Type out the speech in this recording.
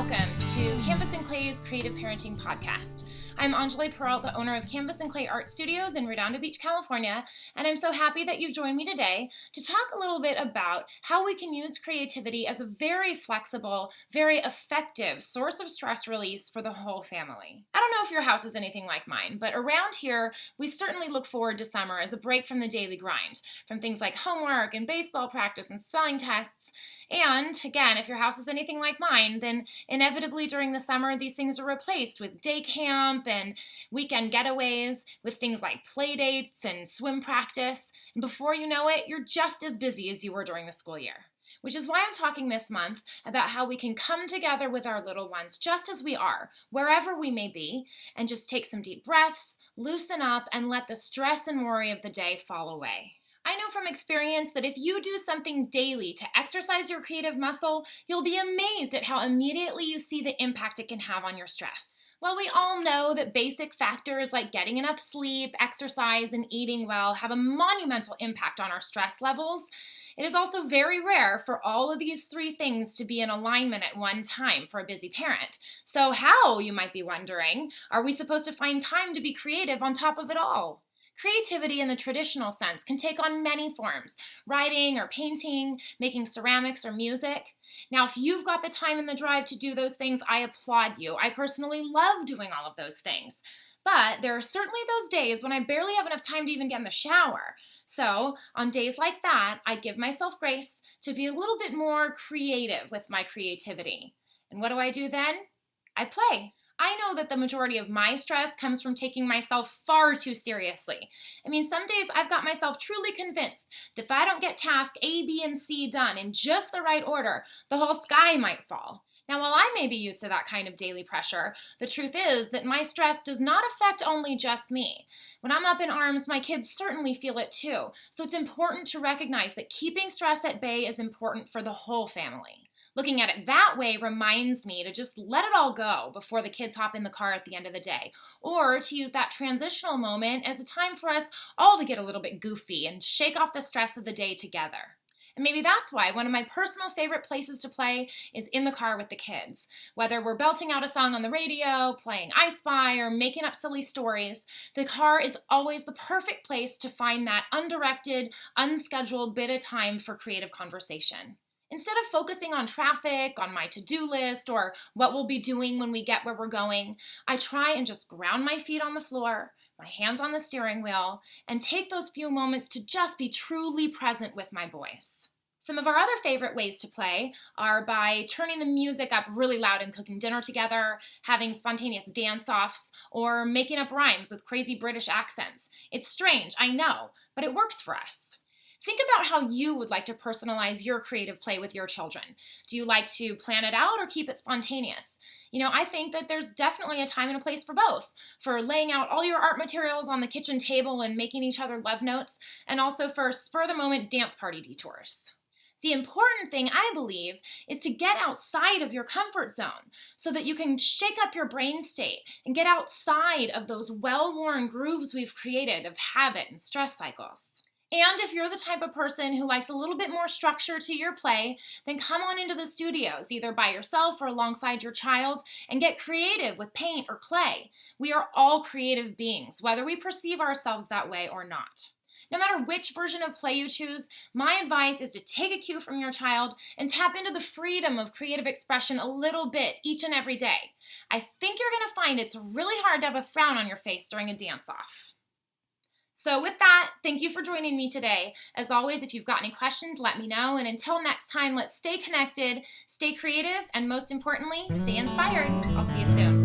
welcome to Canvas and Clay's Creative Parenting Podcast. I'm Anjale Perrault, the owner of Canvas and Clay Art Studios in Redondo Beach, California, and I'm so happy that you've joined me today to talk a little bit about how we can use creativity as a very flexible, very effective source of stress release for the whole family. I don't know if your house is anything like mine, but around here, we certainly look forward to summer as a break from the daily grind, from things like homework and baseball practice and spelling tests. And again, if your house is anything like mine, then inevitably during the summer, these things are replaced with day camp and weekend getaways, with things like play dates and swim practice. And before you know it, you're just as busy as you were during the school year. Which is why I'm talking this month about how we can come together with our little ones just as we are, wherever we may be, and just take some deep breaths, loosen up, and let the stress and worry of the day fall away. I know from experience that if you do something daily to exercise your creative muscle, you'll be amazed at how immediately you see the impact it can have on your stress. While we all know that basic factors like getting enough sleep, exercise, and eating well have a monumental impact on our stress levels, it is also very rare for all of these three things to be in alignment at one time for a busy parent. So how, you might be wondering, are we supposed to find time to be creative on top of it all? Creativity in the traditional sense can take on many forms: writing or painting, making ceramics or music. Now, if you've got the time and the drive to do those things, I applaud you. I personally love doing all of those things. But there are certainly those days when I barely have enough time to even get in the shower. So on days like that, I give myself grace to be a little bit more creative with my creativity. And what do I do then? I play. I know that the majority of my stress comes from taking myself far too seriously. I mean, some days I've got myself truly convinced that if I don't get task A, B, and C done in just the right order, the whole sky might fall. Now, while I may be used to that kind of daily pressure, the truth is that my stress does not affect only just me. When I'm up in arms, my kids certainly feel it too. So it's important to recognize that keeping stress at bay is important for the whole family. Looking at it that way reminds me to just let it all go before the kids hop in the car at the end of the day, or to use that transitional moment as a time for us all to get a little bit goofy and shake off the stress of the day together. And maybe that's why one of my personal favorite places to play is in the car with the kids. Whether we're belting out a song on the radio, playing I Spy, or making up silly stories, the car is always the perfect place to find that undirected, unscheduled bit of time for creative conversation. Instead of focusing on traffic, on my to-do list, or what we'll be doing when we get where we're going, I try and just ground my feet on the floor, my hands on the steering wheel, and take those few moments to just be truly present with my boys. Some of our other favorite ways to play are by turning the music up really loud and cooking dinner together, having spontaneous dance-offs, or making up rhymes with crazy British accents. It's strange, I know, but it works for us. Think about how you would like to personalize your creative play with your children. Do you like to plan it out or keep it spontaneous? I think that there's definitely a time and a place for both, for laying out all your art materials on the kitchen table and making each other love notes, and also for spur-of-the-moment dance party detours. The important thing, I believe, is to get outside of your comfort zone so that you can shake up your brain state and get outside of those well-worn grooves we've created of habit and stress cycles. And if you're the type of person who likes a little bit more structure to your play, then come on into the studios, either by yourself or alongside your child, and get creative with paint or clay. We are all creative beings, whether we perceive ourselves that way or not. No matter which version of play you choose, my advice is to take a cue from your child and tap into the freedom of creative expression a little bit each and every day. I think you're going to find it's really hard to have a frown on your face during a dance-off. So with that, thank you for joining me today. As always, if you've got any questions, let me know. And until next time, let's stay connected, stay creative, and most importantly, stay inspired. I'll see you soon.